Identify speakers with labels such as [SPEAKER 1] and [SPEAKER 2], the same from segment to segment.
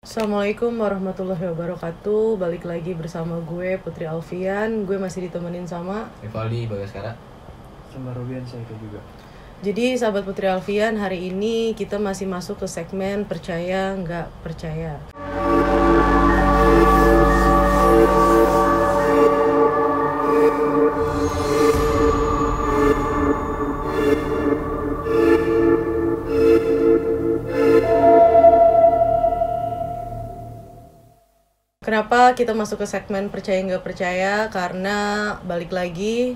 [SPEAKER 1] Assalamualaikum warahmatullahi wabarakatuh. Balik lagi bersama gue Putri Alfian. Gue masih ditemenin sama
[SPEAKER 2] Rivaldi Bagaskara.
[SPEAKER 3] Sama Rubian saya juga.
[SPEAKER 1] Jadi sahabat Putri Alfian, hari ini kita masih masuk ke segmen percaya nggak percaya. Kenapa kita masuk ke segmen percaya nggak percaya? Karena balik lagi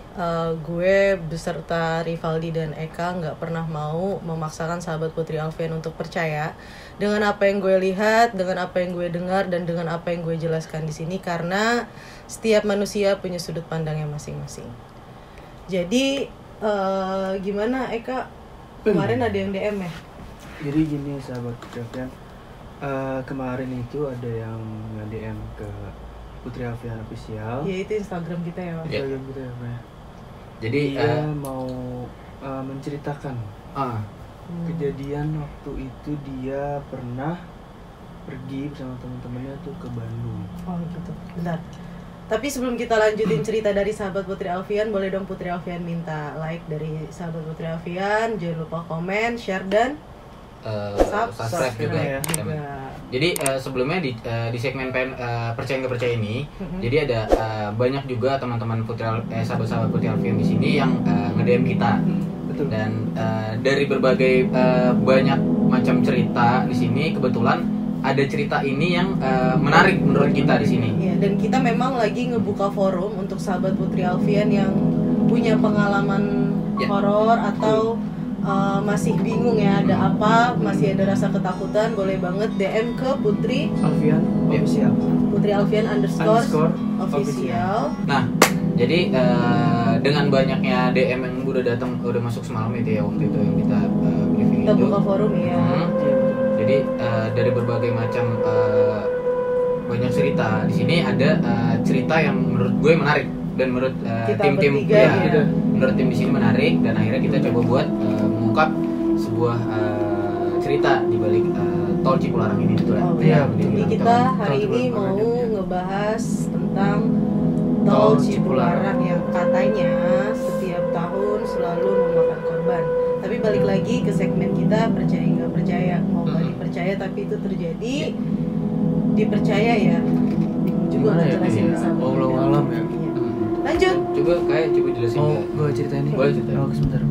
[SPEAKER 1] gue beserta Rivaldi dan Eka nggak pernah mau memaksakan sahabat Putri Alfian untuk percaya dengan apa yang gue lihat, dengan apa yang gue dengar, dan dengan apa yang gue jelaskan di sini, karena setiap manusia punya sudut pandangnya masing-masing. Jadi gimana Eka? Kemarin ada yang DM ya?
[SPEAKER 3] Jadi gini sahabat Putri Alfian, kemarin itu ada yang nge-DM ke Putri Alfian Official.
[SPEAKER 1] Ya itu Instagram kita ya.
[SPEAKER 3] Instagram kita ya, Pak.
[SPEAKER 2] Jadi
[SPEAKER 3] dia mau menceritakan kejadian waktu itu dia pernah pergi bersama teman-temannya tuh ke Bandung.
[SPEAKER 1] Oh gitu, bentar. Tapi sebelum kita lanjutin cerita dari sahabat Putri Alfian, boleh dong Putri Alfian minta like dari sahabat Putri Alfian. Jangan lupa komen, share, dan
[SPEAKER 2] subscribe juga.
[SPEAKER 3] ya.
[SPEAKER 2] Jadi sebelumnya di segmen percaya nggak percaya ini, jadi ada banyak juga teman-teman sahabat-sahabat Putri Alfian di sini yang nge-DM kita.
[SPEAKER 3] Betul.
[SPEAKER 2] Dan dari berbagai banyak macam cerita di sini, kebetulan ada cerita ini yang menarik menurut kita di sini.
[SPEAKER 1] Ya, dan kita memang lagi ngebuka forum untuk sahabat Putri Alfian yang punya pengalaman horor atau masih bingung ya ada apa, masih ada rasa ketakutan, boleh banget DM ke Putri
[SPEAKER 3] Alfian Official.
[SPEAKER 1] Putri Alfian _ official.
[SPEAKER 2] Nah, jadi dengan banyaknya DM yang udah masuk semalam itu ya, waktu itu yang kita briefing
[SPEAKER 1] Kita
[SPEAKER 2] itu.
[SPEAKER 1] buka forum ya.
[SPEAKER 2] Jadi dari berbagai macam banyak cerita di sini ada cerita yang menurut gue menarik dan menurut
[SPEAKER 1] Kita
[SPEAKER 2] tim-tim
[SPEAKER 1] bertiga ya.
[SPEAKER 2] menurut tim di sini menarik, dan akhirnya kita coba buat mengungkap sebuah cerita di balik tol Cipularang ini, betul ya?
[SPEAKER 1] Oh,
[SPEAKER 3] Iya,
[SPEAKER 1] jadi kita hari ini mau ngebahas tentang tol Cipularang yang katanya setiap tahun selalu memakan korban. Tapi balik lagi ke segmen kita percaya nggak percaya, mau nggak dipercaya tapi itu terjadi, dipercaya ya. Juga
[SPEAKER 3] Gimana ya,
[SPEAKER 1] ngejelasin
[SPEAKER 3] iya.
[SPEAKER 1] sama
[SPEAKER 3] Wallahu alam ya.
[SPEAKER 1] Iya. Lanjut.
[SPEAKER 2] Coba jelasin.
[SPEAKER 3] Oh, gue ceritain nih.
[SPEAKER 2] Boleh ceritain.
[SPEAKER 3] Oh, sebentar.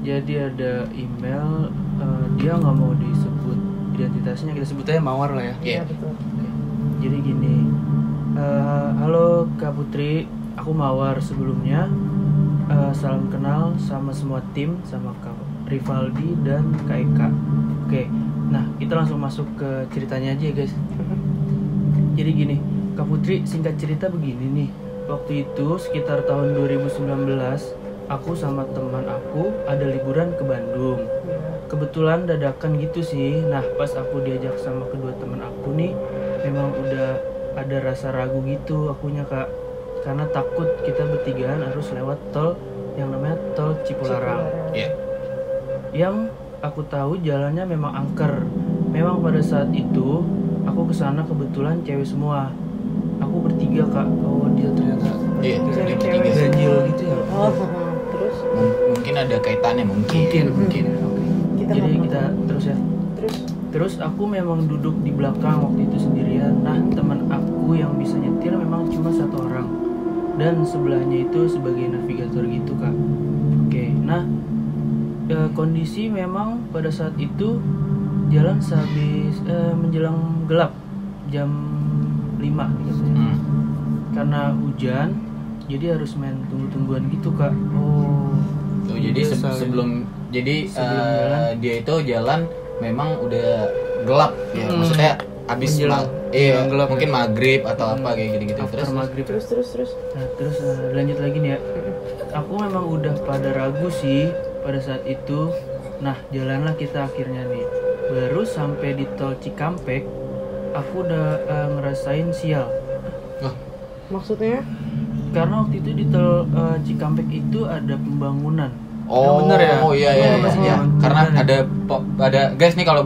[SPEAKER 3] Jadi ada email, dia nggak mau disebut identitasnya, kita sebutnya Mawar lah ya.
[SPEAKER 1] Iya betul.
[SPEAKER 3] Jadi gini, halo Kak Putri, aku Mawar sebelumnya. Salam kenal sama semua tim, sama Kak Rivaldi dan Kak Eka. Oke, nah kita langsung masuk ke ceritanya aja ya guys. Jadi gini, Kak Putri, singkat cerita begini nih. Waktu itu sekitar tahun 2019, aku sama teman aku ada liburan ke Bandung. Kebetulan dadakan gitu sih. Nah pas aku diajak sama kedua teman aku nih, memang udah ada rasa ragu gitu akunya Kak, karena takut kita bertigaan harus lewat tol yang namanya tol Cipularang.
[SPEAKER 2] Iya.
[SPEAKER 3] Yang aku tahu jalannya memang angker. Memang pada saat itu aku kesana kebetulan cewek semua. Aku bertiga Kak. Oh dia ternyata
[SPEAKER 2] Iya,
[SPEAKER 1] Cewek-cewek
[SPEAKER 2] dia bertiga.
[SPEAKER 3] ganjil gitu ya.
[SPEAKER 1] Oh, terus
[SPEAKER 2] Mungkin ada kaitannya mungkin.
[SPEAKER 3] Mungkin.
[SPEAKER 1] kita
[SPEAKER 3] Jadi
[SPEAKER 1] ngomong.
[SPEAKER 3] kita terus ya.
[SPEAKER 1] Terus
[SPEAKER 3] Terus aku memang duduk di belakang waktu itu sendirian. Nah teman aku yang bisa nyetir memang cuma satu orang, dan sebelahnya itu sebagai navigator gitu Kak. Oke, nah kondisi memang pada saat itu jalan sehabis menjelang gelap jam 5 biasanya. Karena hujan, jadi harus main tunggu-tungguan gitu Kak. Oh,
[SPEAKER 2] Jadi sebelum jalan, dia itu jalan memang udah gelap ya, maksudnya abis
[SPEAKER 3] Menjelang
[SPEAKER 2] gelap mungkin maghrib atau apa kayak gitu-gitu.
[SPEAKER 3] after maghrib.
[SPEAKER 1] terus
[SPEAKER 3] Nah terus lanjut lagi nih ya. Aku memang udah pada ragu sih pada saat itu. Nah jalanlah kita akhirnya nih. Baru sampai di tol Cikampek, aku udah ngerasain sial.
[SPEAKER 1] maksudnya
[SPEAKER 3] Karena waktu itu di tol Cikampek itu ada pembangunan.
[SPEAKER 2] Oh,
[SPEAKER 3] bener ya?
[SPEAKER 2] iya.
[SPEAKER 3] Masih
[SPEAKER 2] Iya.
[SPEAKER 3] zaman
[SPEAKER 2] Karena
[SPEAKER 3] bener
[SPEAKER 2] ada guys nih kalau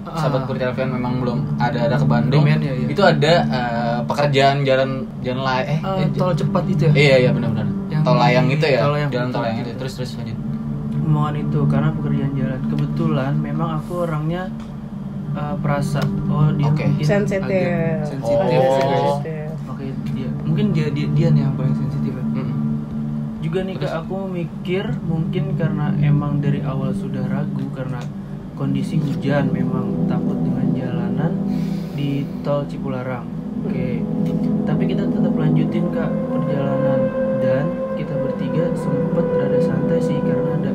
[SPEAKER 2] sahabat Putri Alfian memang belum ada ke Bandung.
[SPEAKER 3] Belum ya, iya.
[SPEAKER 2] Itu ada pekerjaan jalan
[SPEAKER 3] tol cepat itu ya?
[SPEAKER 2] Iya benar-benar.
[SPEAKER 3] Yang
[SPEAKER 2] Tol layang itu ya.
[SPEAKER 3] jalan
[SPEAKER 2] Tol layang
[SPEAKER 3] gitu.
[SPEAKER 2] itu. Terus lanjut.
[SPEAKER 3] Omongan itu karena pekerjaan jalan. Kebetulan memang aku orangnya perasa. Oh dia
[SPEAKER 2] Oke.
[SPEAKER 3] mungkin
[SPEAKER 1] Sensitif.
[SPEAKER 3] agak sensitif.
[SPEAKER 1] Agak
[SPEAKER 2] Oh.
[SPEAKER 1] sensitif.
[SPEAKER 3] Oke dia mungkin dia nih yang paling sensitif ya. Juga nih
[SPEAKER 2] Terus?
[SPEAKER 3] Kak, aku mikir mungkin karena emang dari awal sudah ragu karena kondisi hujan, memang takut dengan jalanan di tol Cipularang. Oke, tapi kita tetap lanjutin Kak perjalanan, dan kita bertiga sempet rada santai sih karena ada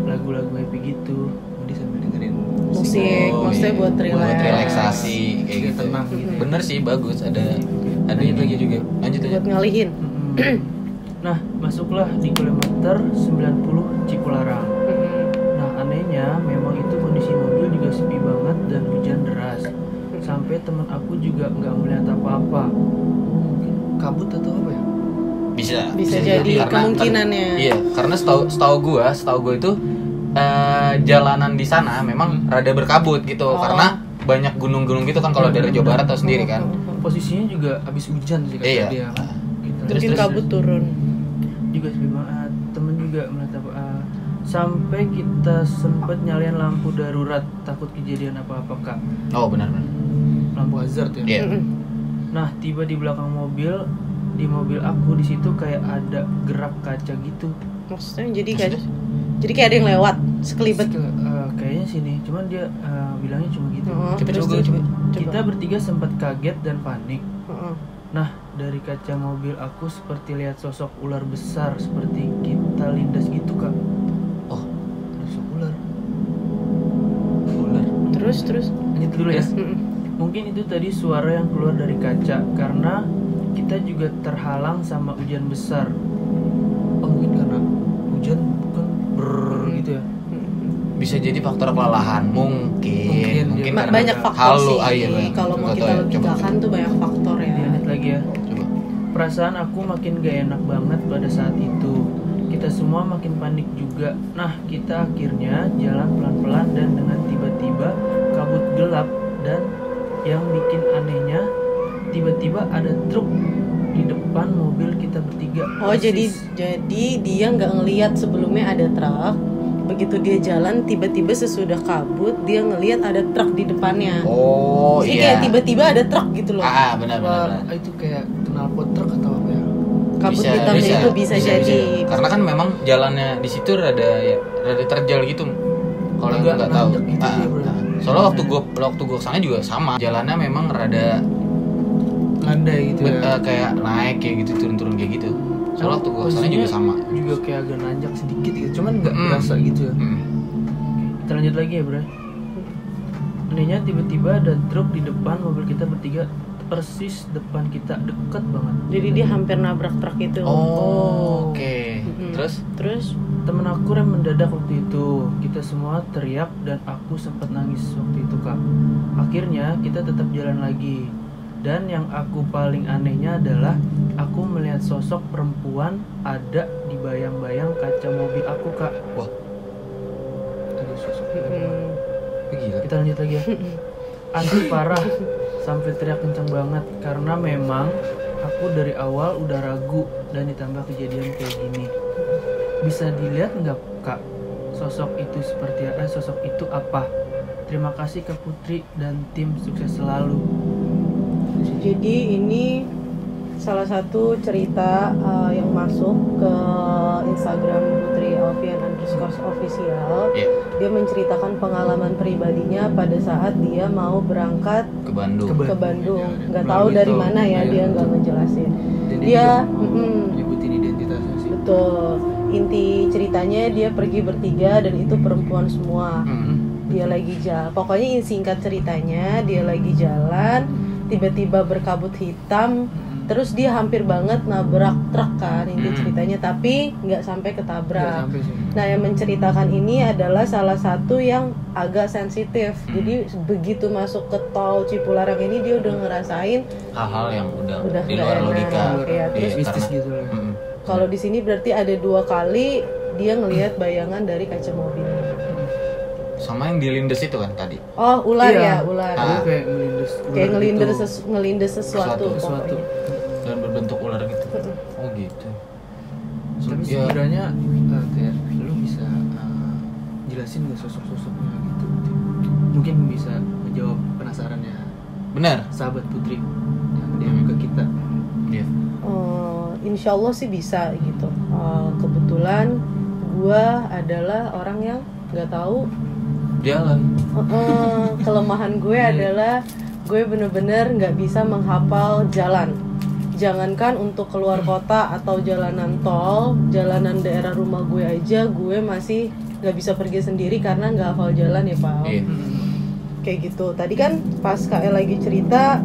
[SPEAKER 3] lagu-lagu happy gitu. Jadi sambil dengerin
[SPEAKER 1] Musik, maksudnya buat relax.
[SPEAKER 2] relaksasi kayak gitu.
[SPEAKER 3] Tenang gitu ya.
[SPEAKER 2] Bener sih, bagus. Ada
[SPEAKER 3] Lanjut
[SPEAKER 2] ini
[SPEAKER 3] lagi.
[SPEAKER 2] juga. Lanjut aja.
[SPEAKER 1] Buat ngalihin.
[SPEAKER 3] Nah, masuklah di kilometer 90 Cipularang. Nah, anehnya memang itu kondisi mobil juga sepi banget dan hujan deras. Sampai teman aku juga nggak melihat apa-apa. Mungkin kabut atau apa ya?
[SPEAKER 1] Bisa jadi kemungkinannya.
[SPEAKER 2] Iya, karena setahu gua itu jalanan di sana memang rada berkabut gitu,
[SPEAKER 1] Oh.
[SPEAKER 2] karena banyak gunung-gunung gitu kan kalau dari Jawa Barat tahu sendiri kan.
[SPEAKER 3] Posisinya juga habis hujan sih kata
[SPEAKER 2] Iya.
[SPEAKER 3] dia. Gitu.
[SPEAKER 1] Mungkin kabut turun.
[SPEAKER 3] Juga sepi banget. Temen juga melihat apa. Sampai kita sempet nyalain lampu darurat takut kejadian apa-apa Kak.
[SPEAKER 2] Oh, benar.
[SPEAKER 3] Lampu hazard ya.
[SPEAKER 2] Iya.
[SPEAKER 3] Nah, tiba di belakang mobil, di mobil aku di situ kayak ada gerak kaca gitu.
[SPEAKER 1] Maksudnya jadi kayak ada yang lewat sekelibet.
[SPEAKER 3] Kayaknya sini, cuman dia bilangnya cuma gitu.
[SPEAKER 1] Oh,
[SPEAKER 2] Coba.
[SPEAKER 3] Kita bertiga sempat kaget dan panik.
[SPEAKER 1] Heeh.
[SPEAKER 3] Nah, dari kaca mobil aku seperti lihat sosok ular besar seperti kita lindas gitu Kak.
[SPEAKER 2] Oh,
[SPEAKER 3] Ada sosok ular.
[SPEAKER 1] Terus.
[SPEAKER 3] Lanjut dulu ya.
[SPEAKER 1] Mm-mm.
[SPEAKER 3] Mungkin itu tadi suara yang keluar dari kaca karena kita juga terhalang sama hujan besar. Oh, mungkin karena hujan kan gitu ya.
[SPEAKER 2] bisa jadi faktor kelelahan mungkin
[SPEAKER 3] Mungkin,
[SPEAKER 2] karena
[SPEAKER 1] Banyak faktor sih.
[SPEAKER 2] iya, banyak.
[SPEAKER 1] Kalau mau
[SPEAKER 2] Nggak
[SPEAKER 1] kita
[SPEAKER 2] tahu ya,
[SPEAKER 1] logikakan tuh banyak faktor ya.
[SPEAKER 3] Lanjut lagi ya.
[SPEAKER 2] coba.
[SPEAKER 3] Perasaan aku makin gak enak banget pada saat itu. Kita semua makin panik juga. Nah, kita akhirnya jalan pelan-pelan dan dengan tiba-tiba kabut gelap, dan yang bikin anehnya tiba-tiba ada truk di depan mobil kita bertiga.
[SPEAKER 1] Oh,
[SPEAKER 3] Persis.
[SPEAKER 1] jadi dia nggak ngelihat sebelumnya ada truk. Begitu dia jalan, tiba-tiba sesudah kabut dia ngelihat ada truk di depannya.
[SPEAKER 2] Oh,
[SPEAKER 1] Jadi
[SPEAKER 2] iya.
[SPEAKER 1] kayak tiba-tiba ada truk gitu loh.
[SPEAKER 2] Benar.
[SPEAKER 3] Itu kayak knalpot truk atau apa ya?
[SPEAKER 1] Kabut hitamnya itu bisa jadi.
[SPEAKER 2] Karena kan memang jalannya di situ rada terjal gitu. Kalau yang
[SPEAKER 3] Agak
[SPEAKER 2] nggak tahu.
[SPEAKER 3] nanjak gitu ya, bro.
[SPEAKER 2] Soalnya waktu gua kesana juga sama. Jalannya memang rada
[SPEAKER 3] Landai gitu ya.
[SPEAKER 2] kayak naik kayak gitu, turun-turun kayak gitu. Soalnya waktu gua kesana juga sama.
[SPEAKER 3] Juga kayak agak nanjak sedikit gitu. Cuman nggak berasa gitu ya. Kita lanjut lagi ya, Bro. Anehnya tiba-tiba ada truk di depan mobil kita bertiga, persis depan kita, deket banget.
[SPEAKER 1] Jadi dia hampir nabrak truk itu.
[SPEAKER 2] Oh, oke.
[SPEAKER 1] Mm-mm.
[SPEAKER 2] Terus
[SPEAKER 3] Temen aku rem mendadak waktu itu. Kita semua teriak dan aku sempat nangis waktu itu Kak. Akhirnya kita tetap jalan lagi. Dan yang aku paling anehnya adalah aku melihat sosok perempuan ada di bayang-bayang kaca mobil aku Kak.
[SPEAKER 2] Wah.
[SPEAKER 3] Ada sosok
[SPEAKER 1] Mm-mm.
[SPEAKER 3] perempuan.
[SPEAKER 2] gila.
[SPEAKER 3] Kita lanjut lagi ya. Aneh parah, sampai teriak kencang banget karena memang aku dari awal udah ragu dan ditambah kejadian kayak gini. Bisa dilihat nggak Kak, sosok itu seperti apa? Sosok itu apa? Terima kasih Kak Putri dan tim, sukses selalu.
[SPEAKER 1] Jadi ini salah satu cerita yang masuk ke Instagram Putri Alfian _official.
[SPEAKER 2] Iya,
[SPEAKER 1] Dia menceritakan pengalaman pribadinya pada saat dia mau berangkat
[SPEAKER 2] ke Bandung.
[SPEAKER 3] Ke
[SPEAKER 1] ke Bandung. Nggak
[SPEAKER 3] Melalui
[SPEAKER 1] tahu dari
[SPEAKER 3] tol.
[SPEAKER 1] mana ya,
[SPEAKER 3] Iya.
[SPEAKER 1] dia nggak ngejelasin.
[SPEAKER 3] Dan
[SPEAKER 1] Dia,
[SPEAKER 3] juga mau nyebutin identitasnya sih.
[SPEAKER 1] betul. Inti ceritanya dia pergi bertiga dan itu perempuan semua. Dia lagi jalan. Pokoknya singkat ceritanya dia lagi jalan, tiba-tiba berkabut hitam. Terus dia hampir banget nabrak truk kan, inti ceritanya, tapi nggak sampai
[SPEAKER 3] Nggak
[SPEAKER 1] ketabrak.
[SPEAKER 3] sampai sih.
[SPEAKER 1] Nah, yang menceritakan ini adalah salah satu yang agak sensitif. Jadi begitu masuk ke tol Cipularang ini dia udah ngerasain
[SPEAKER 2] Hal-hal yang udah di
[SPEAKER 1] nggak
[SPEAKER 2] luar
[SPEAKER 1] enak.
[SPEAKER 2] logika.
[SPEAKER 1] Iya,
[SPEAKER 3] Terus
[SPEAKER 2] Iya,
[SPEAKER 3] mistis
[SPEAKER 2] karena-
[SPEAKER 3] gitu lah.
[SPEAKER 1] kalau di sini berarti ada 2 kali dia ngelihat bayangan dari kaca mobil.
[SPEAKER 2] Sama yang dilindes itu kan tadi.
[SPEAKER 1] Oh, ular
[SPEAKER 3] Iya.
[SPEAKER 1] ya, ular.
[SPEAKER 3] Dia kayak ngelindes
[SPEAKER 1] Ngelindes sesuatu.
[SPEAKER 3] Sesuatu.
[SPEAKER 2] Dan berbentuk ular gitu. Oh gitu.
[SPEAKER 3] Tapi
[SPEAKER 2] Ya,
[SPEAKER 3] sebenarnya kayak lu bisa jelasin nggak sosok-sosoknya gitu? Mungkin bisa menjawab penasarannya
[SPEAKER 2] benar.
[SPEAKER 3] sahabat Putri yang DM ke kita.
[SPEAKER 2] Iya.
[SPEAKER 1] Insya Allah sih bisa gitu. Kebetulan gua adalah orang yang nggak tahu.
[SPEAKER 2] Jalan.
[SPEAKER 1] Kelemahan gue adalah gue bener-bener nggak bisa menghafal jalan. Jangankan untuk keluar kota atau jalanan tol, jalanan daerah rumah gue aja gue masih nggak bisa pergi sendiri karena nggak hafal jalan ya Pak.
[SPEAKER 2] Iya.
[SPEAKER 1] Kayak gitu. Tadi kan pas KL lagi cerita,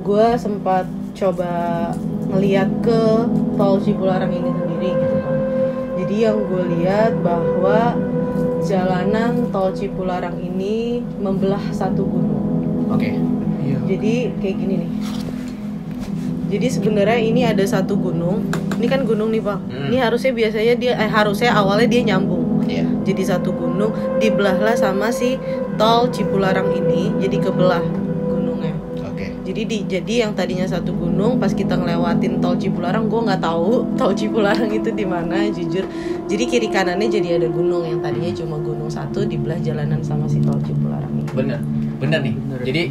[SPEAKER 1] gue sempat coba ngeliat ke tol Cipularang ini sendiri gitu kan. Jadi yang gue lihat bahwa jalanan tol Cipularang ini membelah satu gunung.
[SPEAKER 2] Oke.
[SPEAKER 3] Iya.
[SPEAKER 1] Jadi kayak gini nih. Jadi sebenarnya ini ada satu gunung. Ini kan gunung nih Pak. Ini harusnya biasanya harusnya awalnya dia nyambung.
[SPEAKER 2] Iya.
[SPEAKER 1] Jadi satu gunung dibelahlah sama si tol Cipularang ini. Jadi kebelah gunungnya.
[SPEAKER 2] Oke.
[SPEAKER 1] Jadi yang tadinya satu gunung pas kita ngelewatin tol Cipularang, gue nggak tahu tol Cipularang itu di mana jujur. Jadi kiri kanannya jadi ada gunung yang tadinya cuma gunung satu dibelah jalanan sama si tol Cipularang ini.
[SPEAKER 2] Bener nih. Jadi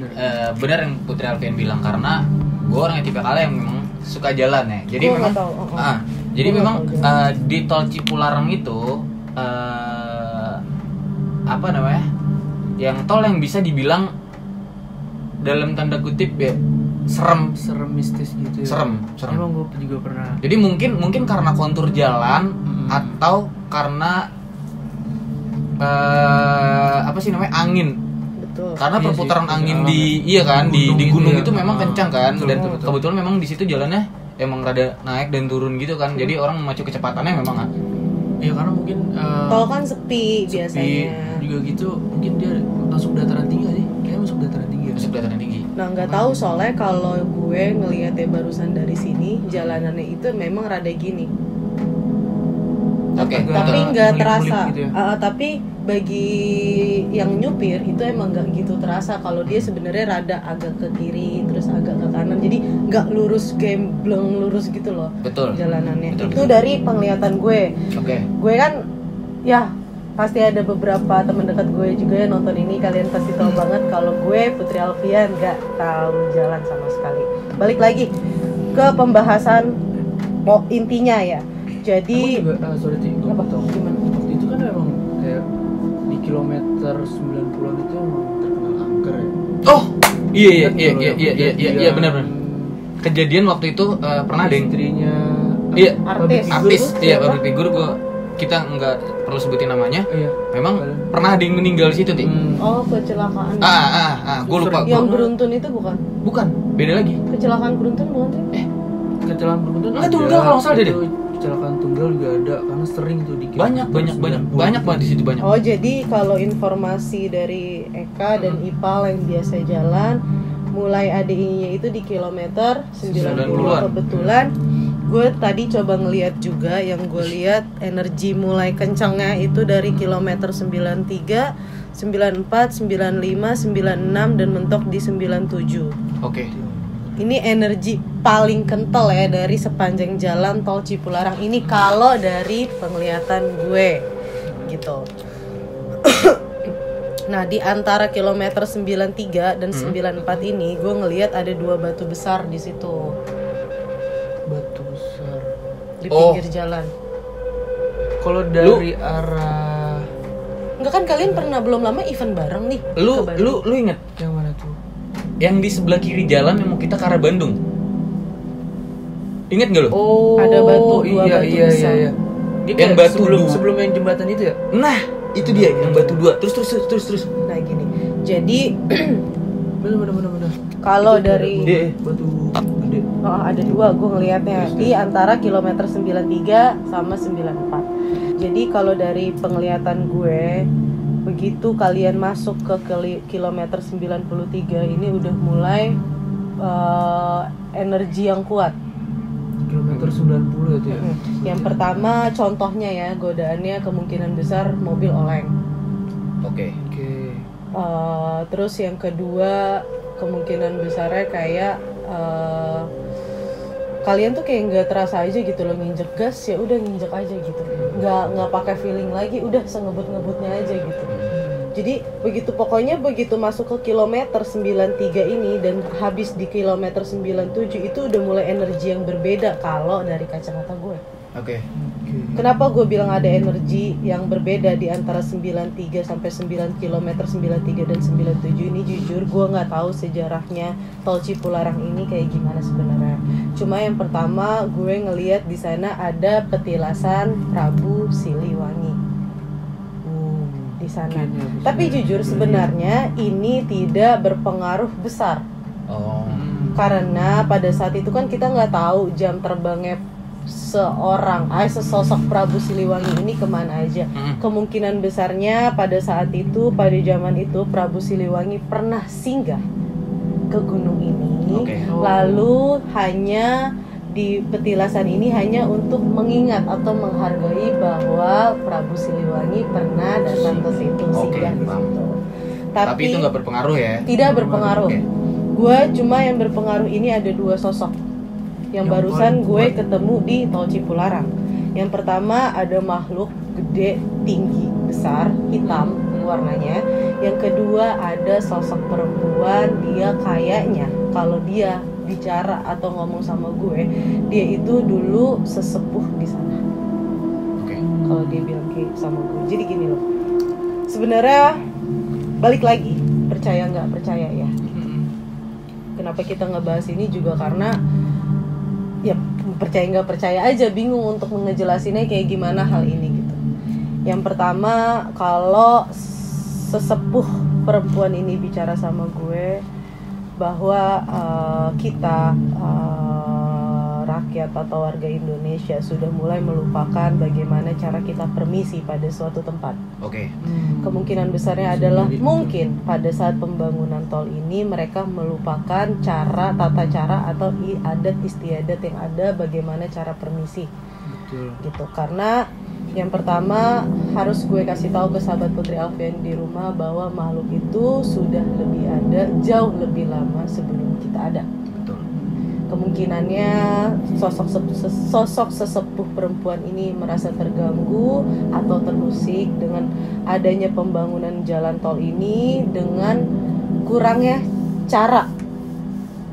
[SPEAKER 2] bener yang Putri Alfian bilang karena gue orang yang tipikal yang memang suka jalan ya. Jadi
[SPEAKER 1] Gua
[SPEAKER 2] memang
[SPEAKER 1] nggak tahu.
[SPEAKER 2] jadi
[SPEAKER 1] Gua
[SPEAKER 2] memang
[SPEAKER 1] nggak tahu
[SPEAKER 2] di tol Cipularang itu apa namanya? Yang tol yang bisa dibilang dalam tanda kutip ya serem
[SPEAKER 3] mistis gitu ya.
[SPEAKER 2] serem.
[SPEAKER 3] Emang gue juga pernah.
[SPEAKER 2] Jadi mungkin karena kontur jalan atau karena apa sih namanya angin.
[SPEAKER 1] Betul.
[SPEAKER 2] Karena
[SPEAKER 3] Iya
[SPEAKER 2] perputaran
[SPEAKER 3] sih,
[SPEAKER 2] angin
[SPEAKER 3] alam.
[SPEAKER 2] di kan di
[SPEAKER 3] Gunung
[SPEAKER 2] gunung
[SPEAKER 3] gitu
[SPEAKER 2] itu
[SPEAKER 3] ya.
[SPEAKER 2] memang kencang kan
[SPEAKER 3] Betul,
[SPEAKER 2] dan
[SPEAKER 3] betul.
[SPEAKER 2] kebetulan memang di situ jalannya emang rada naik dan turun gitu kan. Jadi orang memacu kecepatannya memang
[SPEAKER 3] Iya karena mungkin
[SPEAKER 1] Tol kan sepi
[SPEAKER 3] sepi
[SPEAKER 1] biasanya.
[SPEAKER 3] juga gitu. Mungkin dia masuk dataran tinggi sih. Kayaknya masuk dataran tinggi ya.
[SPEAKER 2] masuk dataran tinggi.
[SPEAKER 1] Nah nggak tahu soalnya kalau gue ngelihatnya barusan dari sini jalanannya itu memang rada gini.
[SPEAKER 2] Oke.
[SPEAKER 3] Agak
[SPEAKER 1] Tapi nggak
[SPEAKER 3] ngulik-ngulik
[SPEAKER 1] terasa.
[SPEAKER 3] gitu ya.
[SPEAKER 1] Tapi bagi yang nyupir itu emang nggak gitu terasa kalau dia sebenarnya rada agak ke kiri terus agak ke kanan. Jadi nggak lurus gembleng lurus gitu loh
[SPEAKER 2] Betul.
[SPEAKER 1] jalanannya.
[SPEAKER 2] Betul,
[SPEAKER 1] Itu
[SPEAKER 2] betul.
[SPEAKER 1] dari penglihatan gue.
[SPEAKER 2] Oke.
[SPEAKER 1] Gue kan ya pasti ada beberapa teman dekat gue juga yang nonton ini, kalian pasti tahu banget kalau gue Putri Alfian nggak tahu jalan sama sekali. Balik lagi ke pembahasan intinya ya. Jadi
[SPEAKER 3] Aku juga sorry Ti, gue
[SPEAKER 1] apa?
[SPEAKER 3] potong.
[SPEAKER 1] Gimana?
[SPEAKER 3] Waktu itu kan emang kayak di kilometer 90-an itu emang terkenal angker ya.
[SPEAKER 2] Oh, iya
[SPEAKER 3] Kan kalau yang kejadian
[SPEAKER 2] benar. Kejadian waktu itu pernah ada yang
[SPEAKER 3] istrinya
[SPEAKER 2] iya
[SPEAKER 1] Artis.
[SPEAKER 2] artis
[SPEAKER 1] Siapa?
[SPEAKER 2] iya public figure kita nggak perlu sebutin namanya.
[SPEAKER 3] iya.
[SPEAKER 2] Memang pernah ada yang meninggal di situ, Ti.
[SPEAKER 1] oh kecelakaan.
[SPEAKER 2] Gue lupa.
[SPEAKER 1] Yang beruntun itu bukan?
[SPEAKER 2] Bukan, beda lagi.
[SPEAKER 1] Kecelakaan beruntun bukan sih?
[SPEAKER 3] Kecelakaan beruntun
[SPEAKER 2] Enggak, tunggal kalau nggak salah deh.
[SPEAKER 3] Kecelakaan tunggal juga ada karena sering tuh di
[SPEAKER 2] Banyak banget di situ banyak.
[SPEAKER 1] Oh jadi kalau informasi dari Eka dan Ipal yang biasa jalan mulai ADI-nya itu di kilometer 90.
[SPEAKER 2] 90-an.
[SPEAKER 1] Kebetulan gue tadi coba ngeliat juga, yang gue lihat energi mulai kencangnya itu dari kilometer 93, 94, 95, 96 dan mentok di 97.
[SPEAKER 2] Oke.
[SPEAKER 1] Ini energi paling kental ya dari sepanjang jalan tol Cipularang ini kalau dari penglihatan gue gitu. Nah di antara kilometer 93 dan 94 ini gue ngelihat ada dua batu besar di situ
[SPEAKER 3] batu besar.
[SPEAKER 1] di pinggir jalan.
[SPEAKER 3] Kalau dari arah
[SPEAKER 1] Enggak kan kalian pernah belum lama event bareng nih? ke Bandung.
[SPEAKER 2] Lu inget
[SPEAKER 3] yang mana tuh?
[SPEAKER 2] yang di sebelah kiri jalan yang mau kita ke arah Bandung? Ingat gak lu?
[SPEAKER 3] Oh,
[SPEAKER 1] Ada batu, dua
[SPEAKER 3] iya,
[SPEAKER 1] batu
[SPEAKER 3] iya,
[SPEAKER 1] besar.
[SPEAKER 3] iya, iya. Dia
[SPEAKER 2] Yang
[SPEAKER 3] kayak
[SPEAKER 2] batu dua.
[SPEAKER 3] sebelum yang jembatan itu ya?
[SPEAKER 2] Nah, itu dia yang batu dua. Terus.
[SPEAKER 1] Nah gini, jadi
[SPEAKER 3] Bener.
[SPEAKER 1] kalau
[SPEAKER 3] Itu
[SPEAKER 1] dari
[SPEAKER 3] ada batu gede.
[SPEAKER 1] ada dua gue ngelihatnya di antara kilometer 93 sama 94. Jadi kalau dari penglihatan gue, begitu kalian masuk ke kilometer 93 ini udah mulai energi yang kuat.
[SPEAKER 3] Kilometer kilometer 90 itu ya.
[SPEAKER 1] Yang pertama contohnya ya, godaannya kemungkinan besar mobil oleng.
[SPEAKER 2] Oke.
[SPEAKER 1] Terus yang kedua kemungkinan besarnya kayak kalian tuh kayak nggak terasa aja gitu loh, nginjek gas ya udah nginjek aja gitu, nggak pakai feeling lagi, udah sengebut-ngebutnya aja gitu. Jadi begitu masuk ke kilometer 93 ini dan habis di kilometer 97 itu udah mulai energi yang berbeda kalau dari kacamata gue.
[SPEAKER 2] Oke.
[SPEAKER 1] Kenapa gue bilang ada energi yang berbeda di antara 93 sampai 9 km 93 dan 97 ini? Jujur gue nggak tahu sejarahnya tol Cipularang ini kayak gimana sebenarnya. Cuma yang pertama gue ngelihat di sana ada petilasan Prabu Siliwangi di sana. Tapi jujur sebenarnya ini tidak berpengaruh besar. Karena pada saat itu kan kita nggak tahu jam terbangnya sesosok Prabu Siliwangi ini kemana aja. Kemungkinan besarnya pada saat itu, pada zaman itu Prabu Siliwangi pernah singgah ke gunung ini. Lalu hanya di petilasan ini hanya untuk mengingat atau menghargai bahwa Prabu Siliwangi pernah datang ke situ, singgah di situ.
[SPEAKER 2] Tapi itu nggak berpengaruh ya?
[SPEAKER 1] Tidak berpengaruh. Gue cuma yang berpengaruh ini ada dua sosok yang barusan gue ketemu di tol Cipularang. Yang pertama ada makhluk gede, tinggi, besar, hitam warnanya. Yang kedua ada sosok perempuan, dia kayaknya kalau dia bicara atau ngomong sama gue, dia itu dulu sesepuh di sana. Kalau dia bilang kayak sama gue. Jadi gini loh. Sebenarnya balik lagi, percaya nggak percaya ya. Kenapa kita ngebahas ini juga karena ya percaya nggak percaya aja, bingung untuk ngejelasinnya kayak gimana hal ini gitu. Yang pertama, kalau sesepuh perempuan ini bicara sama gue bahwa kita rakyat atau warga Indonesia sudah mulai melupakan bagaimana cara kita permisi pada suatu tempat. Kemungkinan besarnya adalah mungkin pada saat pembangunan tol ini mereka melupakan tata cara atau adat istiadat yang ada bagaimana cara permisi. Gitu. Karena yang pertama harus gue kasih tahu ke sahabat Putri Alfian di rumah bahwa makhluk itu sudah lebih ada jauh lebih lama sebelum kita ada. Kemungkinannya sosok sesepuh perempuan ini merasa terganggu atau terusik dengan adanya pembangunan jalan tol ini, dengan kurangnya cara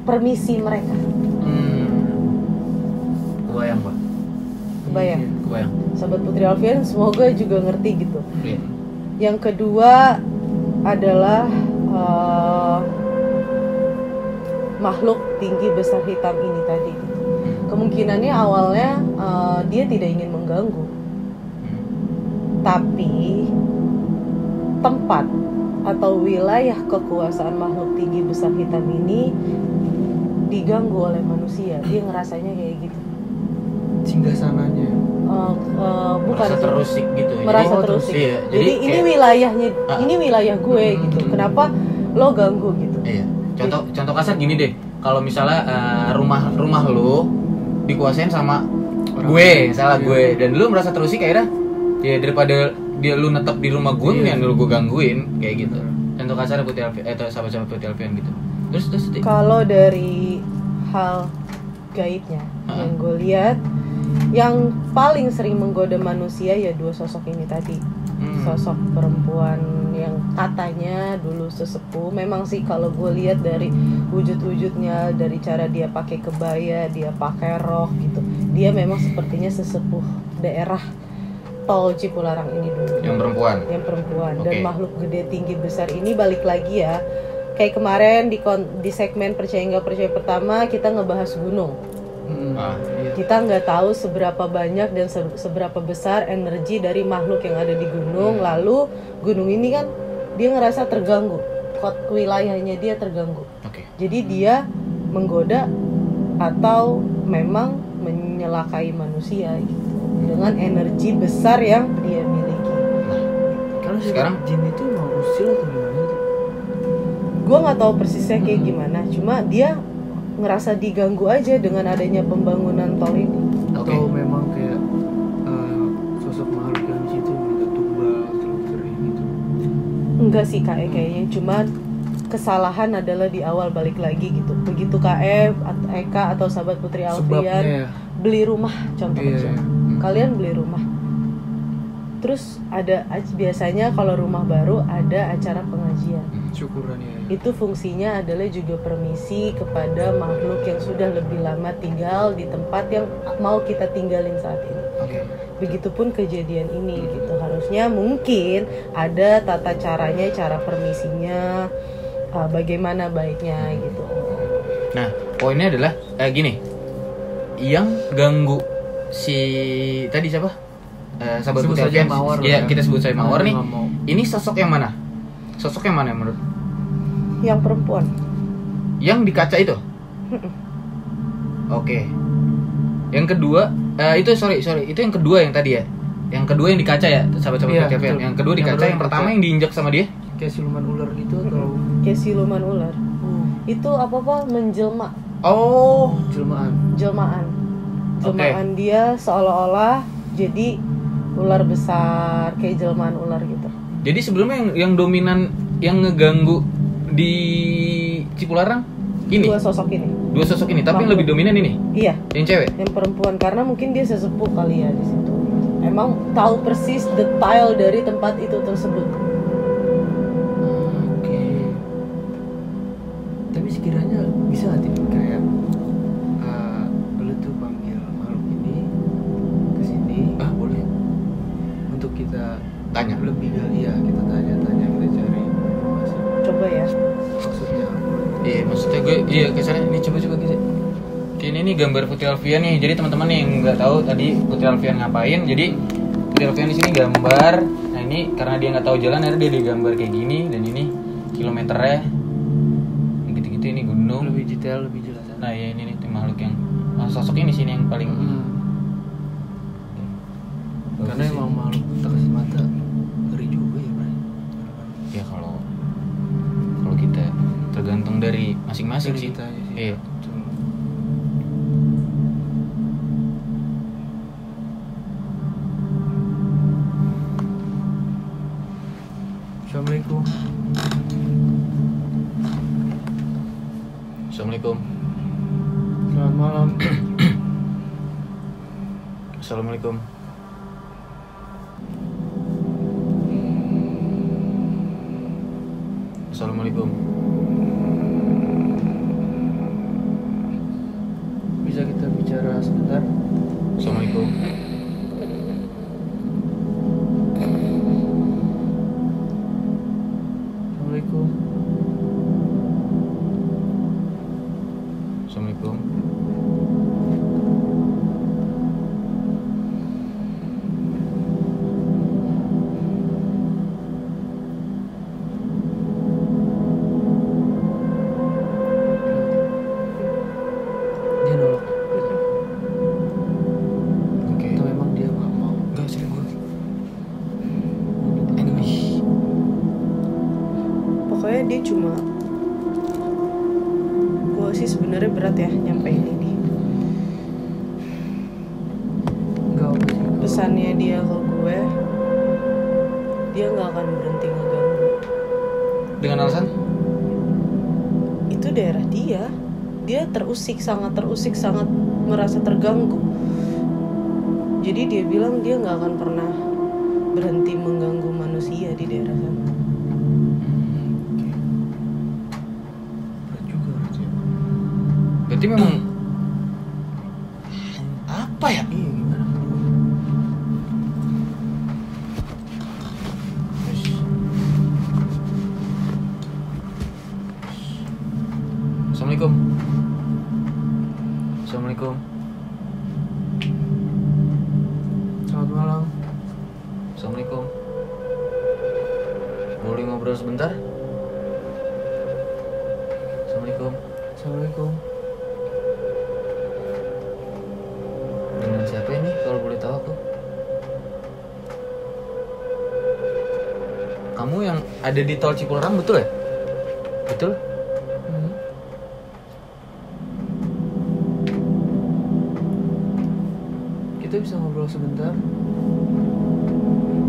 [SPEAKER 1] permisi mereka. Kebayang. Sahabat Putri Alfian semoga juga ngerti gitu. Yang kedua adalah makhluk tinggi besar hitam ini tadi. Kemungkinannya awalnya dia tidak ingin mengganggu, tapi tempat atau wilayah kekuasaan makhluk tinggi besar hitam ini diganggu oleh manusia. Dia ngerasanya kayak gitu.
[SPEAKER 3] Singgasananya.
[SPEAKER 1] Bukan
[SPEAKER 2] merasa terusik gitu.
[SPEAKER 1] Merasa terusik.
[SPEAKER 2] Iya,
[SPEAKER 1] jadi ini wilayahnya, ini wilayah gue gitu. Kenapa lo ganggu gitu?
[SPEAKER 2] Iya. Contoh kasar gini deh, kalau misalnya rumah lu dikuasain sama gue, dan lu merasa terusik akhirnya ya daripada lu netep di rumah gue yang dulu gue gangguin kayak gitu. Contoh kasar Putri Alfian sahabat-sahabat Putri Alfian gitu. Terus
[SPEAKER 1] kalau dari hal gaibnya yang gue lihat, yang paling sering menggoda manusia ya dua sosok ini tadi. Sosok perempuan yang katanya dulu sesepuh. Memang sih kalau gue lihat dari wujud-wujudnya, dari cara dia pakai kebaya, dia pakai rok gitu, dia memang sepertinya sesepuh daerah tol Cipularang ini dulu.
[SPEAKER 2] Yang perempuan.
[SPEAKER 1] Dan makhluk gede tinggi besar ini balik lagi ya. Kayak kemarin di segmen percaya nggak percaya pertama kita ngebahas gunung. Kita nggak tahu seberapa banyak dan seberapa besar energi dari makhluk yang ada di gunung. Lalu gunung ini kan dia ngerasa terganggu, wilayahnya dia terganggu. Jadi dia menggoda atau memang menyelakai manusia gitu, dengan energi besar yang dia miliki.
[SPEAKER 3] Kalau sekarang jin itu mau usil atau gimana tuh?
[SPEAKER 1] Gue nggak tahu persisnya kayak gimana, cuma dia ngerasa diganggu aja dengan adanya pembangunan tol ini.
[SPEAKER 3] Atau memang kayak sosok makhluk yang di situ udah tumbal terus kering gitu.
[SPEAKER 1] Enggak sih Kak kayaknya, cuma kesalahan adalah di awal, balik lagi gitu. Begitu Eka atau sahabat Putri
[SPEAKER 3] Sebabnya
[SPEAKER 1] Alfian
[SPEAKER 3] ya.
[SPEAKER 1] beli rumah, contoh
[SPEAKER 3] Iya,
[SPEAKER 1] kecil.
[SPEAKER 3] iya.
[SPEAKER 1] Kalian beli rumah. Terus biasanya kalau rumah baru ada acara pengajian.
[SPEAKER 3] Syukuran ya.
[SPEAKER 1] Itu fungsinya adalah juga permisi kepada makhluk yang sudah lebih lama tinggal di tempat yang mau kita tinggalin saat ini.
[SPEAKER 3] Oke.
[SPEAKER 1] Begitupun kejadian ini gitu. Harusnya mungkin ada tata caranya, cara permisinya, bagaimana baiknya gitu.
[SPEAKER 2] Nah, poinnya adalah gini. Yang ganggu si tadi siapa? Sahabat
[SPEAKER 3] Sebut
[SPEAKER 2] Putri
[SPEAKER 3] saja
[SPEAKER 2] Alfian.
[SPEAKER 3] Mawar lah
[SPEAKER 2] Iya,
[SPEAKER 3] ya.
[SPEAKER 2] kita sebut saya Mawar nih.
[SPEAKER 3] Nggak mau.
[SPEAKER 2] Ini sosok yang mana? Sosok yang mana menurut?
[SPEAKER 1] Yang perempuan.
[SPEAKER 2] Yang di kaca itu? Oke. Yang kedua, itu sorry, itu yang kedua yang tadi ya. Yang kedua yang di kaca ya, sahabat-sahabat
[SPEAKER 3] Iya,
[SPEAKER 2] Putri Alfian.
[SPEAKER 3] betul.
[SPEAKER 2] Yang kedua di
[SPEAKER 3] Yang
[SPEAKER 2] kaca,
[SPEAKER 3] kedua
[SPEAKER 2] yang
[SPEAKER 3] di
[SPEAKER 2] pertama
[SPEAKER 3] kaca.
[SPEAKER 2] yang diinjak sama dia.
[SPEAKER 3] Kayak siluman ular gitu atau
[SPEAKER 1] Kayak siluman ular. Itu apa menjelma,
[SPEAKER 2] Oh,
[SPEAKER 3] jelmaan.
[SPEAKER 1] jelmaan.
[SPEAKER 2] Oke.
[SPEAKER 1] Jelmaan dia seolah-olah jadi ular besar, kayak jelmaan ular gitu.
[SPEAKER 2] jadi sebelumnya yang dominan yang ngeganggu di Cipularang ini.
[SPEAKER 1] Dua sosok ini.
[SPEAKER 2] Dua sosok ini, tapi yang
[SPEAKER 1] Makhluk.
[SPEAKER 2] lebih dominan ini,
[SPEAKER 1] Iya,
[SPEAKER 2] yang cewek.
[SPEAKER 1] yang perempuan karena mungkin dia sesepuh kali ya di situ. Emang tahu persis detail dari tempat itu tersebut.
[SPEAKER 3] Oke. Tapi sekiranya bisa nggak Tim, kayak lu tuh panggil makhluk ini ke sini, boleh untuk kita
[SPEAKER 2] Tanya.
[SPEAKER 3] lebih kali ya, kita tanya-tanya, kita cari informasi.
[SPEAKER 1] Coba ya.
[SPEAKER 3] Maksudnya apa?
[SPEAKER 2] Iya, maksudnya gue kesannya ini coba gitu. Ini nih gambar Putri Alfian nih. Jadi teman-teman yang nggak tahu tadi Putri Alfian ngapain. Jadi Putri Alfian di sini gambar. Nah ini karena dia nggak tahu jalan, akhirnya dia digambar kayak gini. Dan ini kilometernya gitu-gitu, ini gunung.
[SPEAKER 3] Lebih detail, lebih jelas.
[SPEAKER 2] Nah ya ini nih makhluk yang sosok ini sini yang paling
[SPEAKER 3] Karena
[SPEAKER 2] bagus sih.
[SPEAKER 3] emang makhluk tak kasih mata ngeri juga ya, Bray.
[SPEAKER 2] Ya kalau kita tergantung dari masing-masing
[SPEAKER 3] Dari
[SPEAKER 2] sih.
[SPEAKER 3] kita aja sih.
[SPEAKER 2] Iya.
[SPEAKER 3] Assalamualaikum.
[SPEAKER 2] Assalamualaikum.
[SPEAKER 3] Selamat malam.
[SPEAKER 2] Assalamualaikum. Assalamualaikum.
[SPEAKER 3] Bisa kita bicara sebentar?
[SPEAKER 2] Assalamualaikum.
[SPEAKER 3] Assalamualaikum.
[SPEAKER 2] Assalamualaikum.
[SPEAKER 3] Dia nolak.
[SPEAKER 2] Oke.
[SPEAKER 3] Atau memang dia nggak mau?
[SPEAKER 2] Enggak sih gue. Anyway.
[SPEAKER 1] Pokoknya dia cuma, gue sih sebenarnya berat ya nyampein ini.
[SPEAKER 3] Nggak apa sih.
[SPEAKER 1] Pesannya dia ke gue, dia nggak akan berhenti ngeganggu.
[SPEAKER 2] Dengan alasan?
[SPEAKER 1] Itu daerah dia terusik, sangat merasa terganggu. Jadi dia bilang dia nggak akan pernah berhenti mengganggu manusia di daerah sana.
[SPEAKER 3] Berat juga berarti.
[SPEAKER 2] Berarti memang apa ya?
[SPEAKER 3] Iya, gimana?
[SPEAKER 2] Assalamualaikum. Assalamualaikum.
[SPEAKER 3] Selamat malam.
[SPEAKER 2] Assalamualaikum. Boleh ngobrol sebentar? Assalamualaikum.
[SPEAKER 3] Assalamualaikum.
[SPEAKER 2] Dengan siapa ini kalau boleh tahu aku? Kamu yang ada di tol Cipularang betul ya? Betul?
[SPEAKER 3] bisa ngobrol sebentar?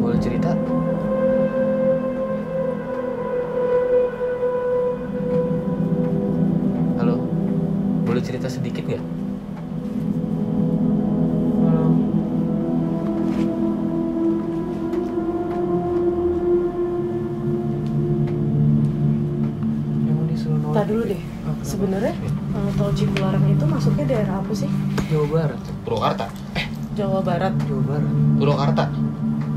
[SPEAKER 2] Boleh cerita? Halo, boleh cerita sedikit nggak?
[SPEAKER 3] Yang di Solo.
[SPEAKER 1] Tadi dulu deh. Sebenarnya tol Cipularang itu masuknya daerah apa sih?
[SPEAKER 3] Jawa Barat.
[SPEAKER 2] Purwakarta.
[SPEAKER 1] Jawa Barat.
[SPEAKER 3] Jawa Barat.
[SPEAKER 2] Purwakarta.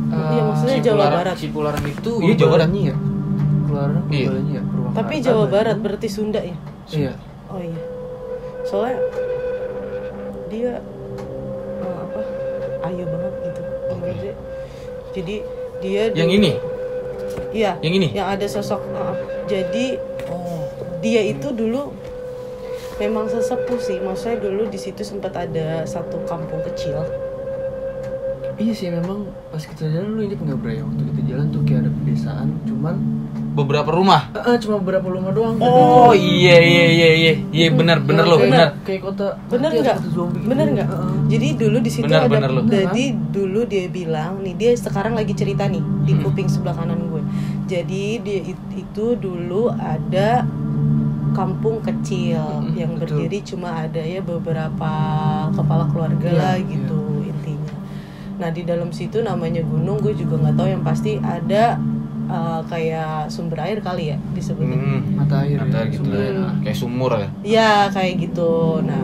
[SPEAKER 1] Iya, maksudnya Jawa Barat.
[SPEAKER 2] Cipularang itu iya Jawa Barat.
[SPEAKER 3] Ya. Keluaran
[SPEAKER 2] Iya.
[SPEAKER 3] ya. Purwakarta.
[SPEAKER 1] Tapi Jawa Barat berarti Sunda ya?
[SPEAKER 3] Iya.
[SPEAKER 1] Oh iya. Soalnya dia apa? Ayo banget gitu.
[SPEAKER 2] Oke.
[SPEAKER 1] Jadi dia
[SPEAKER 2] Yang
[SPEAKER 1] dulu-
[SPEAKER 2] ini?
[SPEAKER 1] Iya.
[SPEAKER 2] Yang ini?
[SPEAKER 1] Yang ada sosok. Jadi dia itu dulu memang sesepuh sih. Maksudnya dulu di situ sempat ada satu kampung kecil.
[SPEAKER 3] Iya sih, memang pas kita jalan lu ini nggak Bray, waktu kita jalan tuh kayak ada pedesaan, cuman
[SPEAKER 2] Beberapa rumah.
[SPEAKER 3] cuma beberapa rumah doang.
[SPEAKER 2] Oh iya benar lo benar.
[SPEAKER 3] Kayak kota.
[SPEAKER 1] Bener
[SPEAKER 3] mati,
[SPEAKER 1] nggak?
[SPEAKER 3] kota zombie gitu.
[SPEAKER 1] Bener nggak? Jadi dulu di situ
[SPEAKER 2] Bener,
[SPEAKER 1] ada.
[SPEAKER 2] bener lu.
[SPEAKER 1] Jadi dulu dia bilang nih, dia sekarang lagi cerita nih di kuping sebelah kanan gue. Jadi dia itu dulu ada kampung kecil yang
[SPEAKER 3] betul.
[SPEAKER 1] berdiri cuma ada ya beberapa kepala keluarga
[SPEAKER 3] Iya,
[SPEAKER 1] lah gitu intinya. Nah di dalam situ namanya gunung, gue juga nggak tahu, yang pasti ada kayak sumber air kali ya disebutnya.
[SPEAKER 3] Mata air.
[SPEAKER 2] Mata
[SPEAKER 3] ya,
[SPEAKER 2] gitu
[SPEAKER 3] sumber air.
[SPEAKER 2] ya. Kayak sumur ya.
[SPEAKER 1] Ya kayak gitu. Nah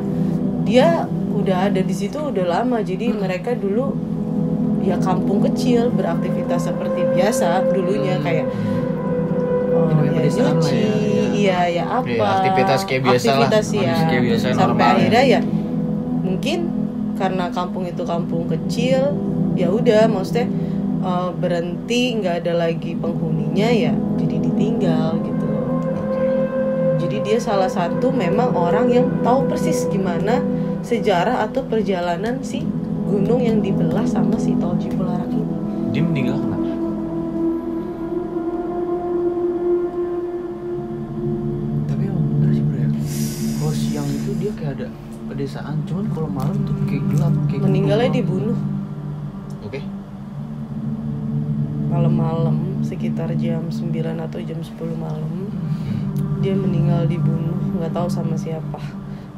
[SPEAKER 1] dia udah ada di situ udah lama. Jadi mereka dulu ya kampung kecil beraktivitas seperti biasa dulunya kayak
[SPEAKER 3] Namanya
[SPEAKER 1] ya
[SPEAKER 3] pedesaan lah
[SPEAKER 1] nyuci,
[SPEAKER 3] ya,
[SPEAKER 1] iya ya apa.
[SPEAKER 2] Iya, aktivitas kayak biasa lah.
[SPEAKER 1] Aktivitas ya.
[SPEAKER 2] Manusia kayak biasa,
[SPEAKER 1] Sampai
[SPEAKER 2] normal ya.
[SPEAKER 1] akhirnya ya mungkin karena kampung itu kampung kecil, ya udah maksudnya berhenti, nggak ada lagi penghuninya ya, jadi ditinggal gitu. Jadi dia salah satu memang orang yang tahu persis gimana sejarah atau perjalanan si gunung yang dibelah sama si tol Cipularang ini.
[SPEAKER 2] Dia meninggal kenapa?
[SPEAKER 3] Tapi emang bener sih Bray. Kalau siang itu dia kayak ada pedesaan, cuman kalau malam tuh kayak gelap, kayak
[SPEAKER 1] Meninggalnya
[SPEAKER 3] gunung.
[SPEAKER 1] dibunuh
[SPEAKER 2] Oke.
[SPEAKER 1] malam-malam sekitar jam 9 atau jam 10 malam. Dia meninggal dibunuh, nggak tahu sama siapa.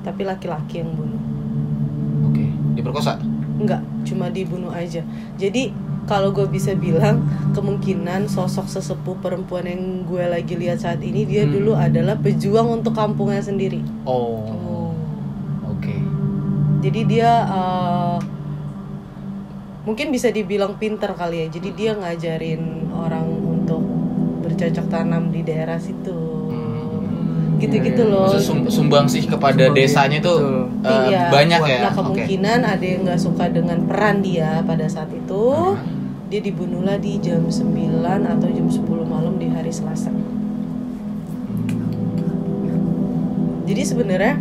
[SPEAKER 1] Tapi laki-laki yang bunuh.
[SPEAKER 2] Oke. Diperkosa.
[SPEAKER 1] Enggak, cuma dibunuh aja. Jadi kalau gue bisa bilang kemungkinan sosok sesepuh perempuan yang gue lagi lihat saat ini dia dulu adalah pejuang untuk kampungnya sendiri.
[SPEAKER 2] Oh. Oke.
[SPEAKER 1] Jadi dia mungkin bisa dibilang pinter kali ya. Jadi dia ngajarin orang untuk bercocok tanam di daerah situ. Gitu-gitu loh.
[SPEAKER 2] Maksud sumbangsih kepada desanya tuh
[SPEAKER 1] Iya.
[SPEAKER 2] banyak ya.
[SPEAKER 1] Nah kemungkinan ada yang nggak suka dengan peran dia pada saat itu. Dia dibunuhlah di jam 9 atau jam 10 malam di hari Selasa. Jadi sebenarnya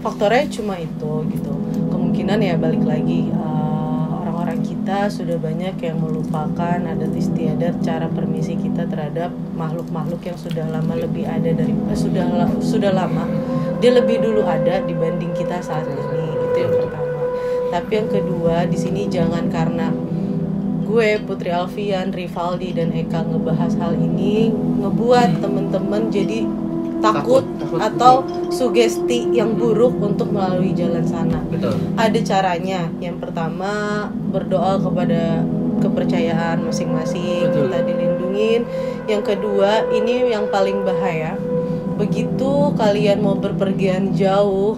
[SPEAKER 1] faktornya cuma itu gitu. Kemungkinan ya balik lagi orang-orang kita sudah banyak yang melupakan adat istiadat, cara permisi kita terhadap makhluk-makhluk yang sudah lama lebih ada dari sudah lama. Dia lebih dulu ada dibanding kita saat ini. Itu yang pertama. Tapi yang kedua, di sini jangan karena gue Putri Alfian, Rivaldi dan Eka ngebahas hal ini ngebuat temen-temen jadi takut atau sugesti yang buruk untuk melalui jalan sana.
[SPEAKER 2] Betul.
[SPEAKER 1] Ada caranya. Yang pertama berdoa kepada kepercayaan masing-masing,
[SPEAKER 3] Betul.
[SPEAKER 1] kita dilindungin. Yang kedua, ini yang paling bahaya. Begitu kalian mau berpergian jauh,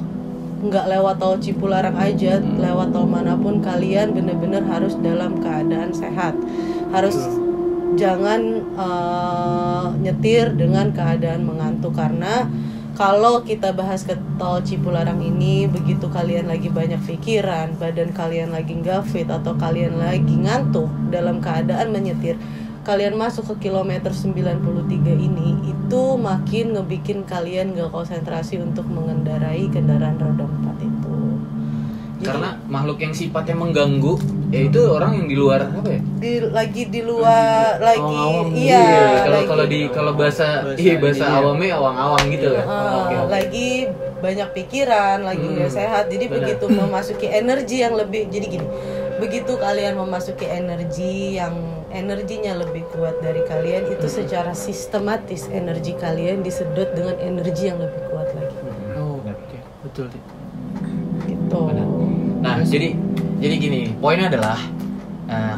[SPEAKER 1] nggak lewat tol Cipularang aja, lewat tol manapun, kalian benar-benar harus dalam keadaan sehat. Harus jangan nyetir dengan keadaan mengantuk, karena kalau kita bahas ke tol Cipularang ini, begitu kalian lagi banyak pikiran, badan kalian lagi nggak fit atau kalian lagi ngantuk dalam keadaan menyetir, kalian masuk ke kilometer 93 ini, itu makin ngebikin kalian gak konsentrasi untuk mengendarai kendaraan roda 4 itu. Jadi,
[SPEAKER 2] Karena makhluk yang sifatnya mengganggu, yaitu orang yang di luar apa ya?
[SPEAKER 1] lagi di luar lagi
[SPEAKER 3] awang-awang.
[SPEAKER 1] iya
[SPEAKER 2] Kalau bahasa awamnya awang-awang gitu ya. Oke.
[SPEAKER 1] lagi banyak pikiran, lagi nggak sehat. Jadi begitu memasuki energi yang lebih, jadi gini, begitu kalian memasuki energi yang energinya lebih kuat dari kalian, itu secara sistematis energi kalian disedot dengan energi yang lebih kuat lagi.
[SPEAKER 3] Oh, oke. Betul.
[SPEAKER 1] Gitu.
[SPEAKER 2] Nah, jadi gini, poinnya adalah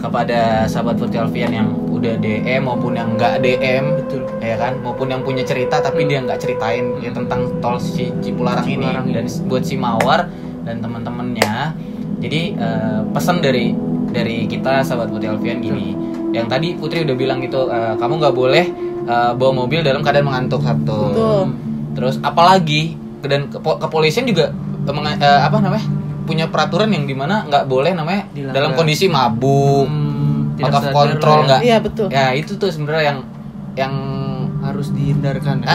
[SPEAKER 2] kepada sahabat Putri Alfian yang udah DM maupun yang nggak DM,
[SPEAKER 3] Betul.
[SPEAKER 2] ya kan, maupun yang punya cerita tapi dia nggak ceritain ya tentang tol Cipularang ini, dan buat si Mawar dan teman-temannya. Jadi pesan dari kita sahabat Putri Alfian gini, yang tadi Putri udah bilang gitu, kamu nggak boleh bawa mobil dalam keadaan mengantuk satu.
[SPEAKER 1] Betul.
[SPEAKER 2] Terus apalagi dan kepolisian juga punya peraturan yang dimana nggak boleh namanya
[SPEAKER 3] Dilanggar.
[SPEAKER 2] dalam kondisi mabuk,
[SPEAKER 3] Tidak
[SPEAKER 2] out of
[SPEAKER 3] sadar
[SPEAKER 2] control
[SPEAKER 3] lah ya.
[SPEAKER 2] nggak.
[SPEAKER 1] Iya, betul.
[SPEAKER 2] Ya itu tuh sebenarnya yang
[SPEAKER 3] Harus dihindarkan.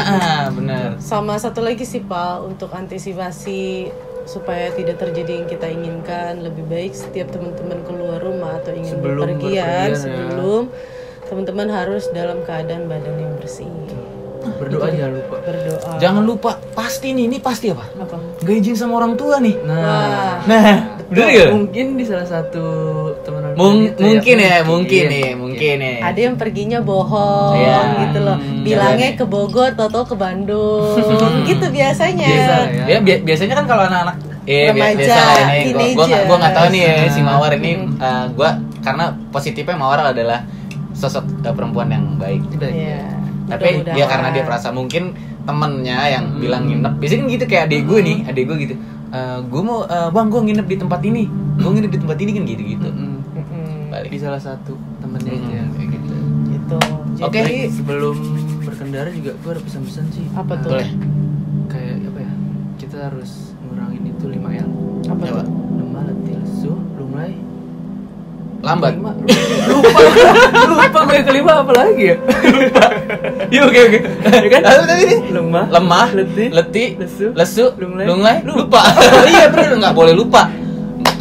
[SPEAKER 2] bener.
[SPEAKER 1] Sama satu lagi sih Pak, untuk antisipasi supaya tidak terjadi yang kita inginkan, lebih baik setiap teman-teman keluar rumah atau ingin
[SPEAKER 3] Sebelum
[SPEAKER 1] berpergian,
[SPEAKER 3] berpergian, ya.
[SPEAKER 1] sebelum teman-teman harus dalam keadaan badan yang bersih.
[SPEAKER 3] Berdoa jangan lupa.
[SPEAKER 1] Berdoa.
[SPEAKER 2] Jangan lupa pasti ini pasti apa?
[SPEAKER 1] Apa?
[SPEAKER 2] Nggak izin sama orang tua nih.
[SPEAKER 3] Nah,
[SPEAKER 2] Bener gak?
[SPEAKER 3] mungkin di salah satu teman
[SPEAKER 2] Mungkin ya.
[SPEAKER 1] Ada yang perginya bohong
[SPEAKER 2] Iya.
[SPEAKER 1] gitu loh. Bilangnya ke Bogor, tau-tau ke Bandung. Gitu biasanya.
[SPEAKER 2] Biasanya kan kalau anak-anak
[SPEAKER 1] Remaja,
[SPEAKER 2] biasa lah ini.
[SPEAKER 1] teenager.
[SPEAKER 2] Gua nggak tahu nih ya si Mawar ini. Gua karena positifnya Mawar adalah sosok perempuan yang baik.
[SPEAKER 1] Iya.
[SPEAKER 2] Tapi
[SPEAKER 1] Mudah-mudahan.
[SPEAKER 2] dia karena dia merasa mungkin temennya yang bilang nginep, biasanya kan gitu kayak adek gue nih, adek gue gitu, gue mau bang gue nginep di tempat ini, kan gitu. Balik.
[SPEAKER 3] Di salah satu temennya itu ya.
[SPEAKER 2] Kayak gitu.
[SPEAKER 1] Gitu.
[SPEAKER 2] Oke.
[SPEAKER 1] Jadi
[SPEAKER 3] Sebelum berkendara juga gue ada pesan-pesan sih.
[SPEAKER 1] apa tuh?
[SPEAKER 2] Boleh.
[SPEAKER 3] Kayak apa ya? Kita harus ngurangin itu 5L.
[SPEAKER 1] Apa
[SPEAKER 2] Coba.
[SPEAKER 1] tuh?
[SPEAKER 3] Lemah, letih, lesu, lunglai.
[SPEAKER 2] Lambat.
[SPEAKER 3] Lupa gue yang kelima apa lagi ya?
[SPEAKER 2] Iya oke.
[SPEAKER 3] Ya kan?
[SPEAKER 2] Lalu tadi nih.
[SPEAKER 3] Lemah,
[SPEAKER 2] letih,
[SPEAKER 3] lesu,
[SPEAKER 2] lunglai,
[SPEAKER 3] lunglai,
[SPEAKER 2] lupa. Iya bener, nggak boleh lupa.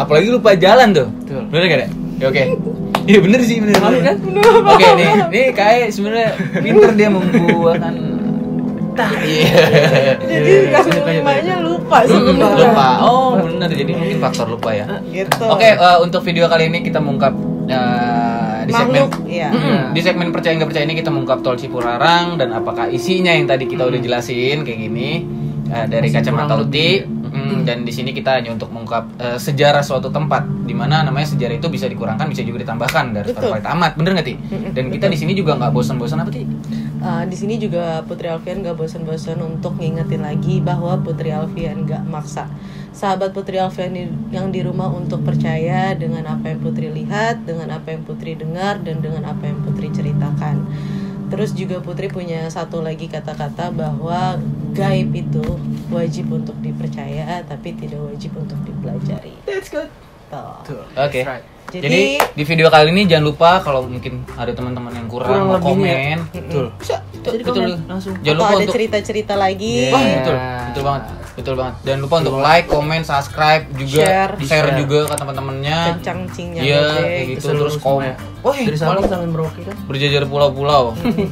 [SPEAKER 2] Apalagi lupa jalan tuh.
[SPEAKER 3] Betul.
[SPEAKER 2] Bener gak deh? Ya oke. Iya bener sih, bener.
[SPEAKER 3] Kan?
[SPEAKER 2] Oke nih kayak sebenarnya pinter dia membuahkan. Iya.
[SPEAKER 1] Jadi yang limanya lupa sebenarnya.
[SPEAKER 2] Lupa. Oh bener, jadi mungkin faktor lupa ya.
[SPEAKER 1] Gitu.
[SPEAKER 2] Oke, untuk video kali ini kita mengungkap di segmen
[SPEAKER 1] Makhluk, iya.
[SPEAKER 2] Di segmen percaya nggak percaya ini kita mengungkap tol Cipularang dan apakah isinya yang tadi kita udah jelasin kayak gini dari
[SPEAKER 3] Masih
[SPEAKER 2] kacamata
[SPEAKER 3] kurang
[SPEAKER 2] Uti.
[SPEAKER 3] lebih
[SPEAKER 2] Dan di sini kita hanya untuk mengungkap sejarah suatu tempat, di mana namanya sejarah itu bisa dikurangkan, bisa juga ditambahkan dari
[SPEAKER 1] Betul.
[SPEAKER 2] Starlight Amat, bener nggak Ti? Dan kita di sini juga nggak bosan-bosan apa Ti?
[SPEAKER 1] Di sini juga Putri Alfian gak bosan-bosan untuk ngingetin lagi bahwa Putri Alfian gak maksa sahabat Putri Alfian yang di rumah untuk percaya dengan apa yang Putri lihat, dengan apa yang Putri dengar, dan dengan apa yang Putri ceritakan. Terus juga Putri punya satu lagi kata-kata bahwa gaib itu wajib untuk dipercaya tapi tidak wajib untuk dipelajari.
[SPEAKER 2] That's good.
[SPEAKER 1] Tuh.
[SPEAKER 2] Oke.
[SPEAKER 3] That's right.
[SPEAKER 2] Jadi di video kali ini jangan lupa kalau mungkin ada teman-teman yang kurang mau
[SPEAKER 3] lebihnya.
[SPEAKER 2] komen,
[SPEAKER 3] Betul.
[SPEAKER 2] bisa
[SPEAKER 3] Jadi
[SPEAKER 2] betul.
[SPEAKER 3] komen langsung.
[SPEAKER 2] Jangan
[SPEAKER 1] Atau
[SPEAKER 2] lupa
[SPEAKER 1] ada
[SPEAKER 2] untuk
[SPEAKER 1] cerita-cerita lagi.
[SPEAKER 2] Wah,
[SPEAKER 3] Yeah.
[SPEAKER 2] betul banget. Jangan lupa untuk like, comment, subscribe juga,
[SPEAKER 1] Share.
[SPEAKER 2] share juga ke teman-temannya.
[SPEAKER 1] Kencang cingnya.
[SPEAKER 2] Iya,
[SPEAKER 1] Gojek.
[SPEAKER 2] kayak gitu
[SPEAKER 3] Seluruh
[SPEAKER 2] terus
[SPEAKER 3] semua ya.
[SPEAKER 2] Woi,
[SPEAKER 3] Dari Sabang
[SPEAKER 2] paling
[SPEAKER 3] sampai Merauke kan?
[SPEAKER 2] berjajar pulau-pulau.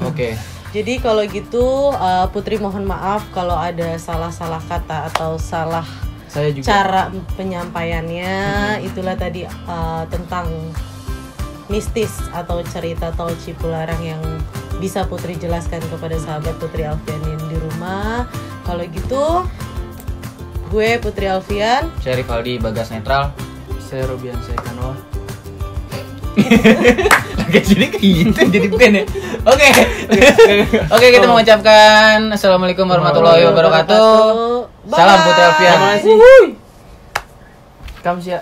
[SPEAKER 2] Oke.
[SPEAKER 1] Jadi kalau gitu Putri mohon maaf kalau ada salah-salah kata atau salah
[SPEAKER 3] Saya juga.
[SPEAKER 1] cara penyampaiannya. Itulah tadi tentang mistis atau cerita tol Cipularang yang bisa Putri jelaskan kepada sahabat Putri Alfian yang di rumah. Kalau gitu gue Putri Alfian.
[SPEAKER 2] Saya Rivaldi Bagas Netral.
[SPEAKER 3] Saya Robian Kanoa.
[SPEAKER 2] Oke, jadi kayak gitu jadi band ya. Oke. Oke, kita mengucapkan Assalamualaikum warahmatullahi wabarakatuh. Salam Putri Alfian.
[SPEAKER 3] Terima kasih. Kamsia.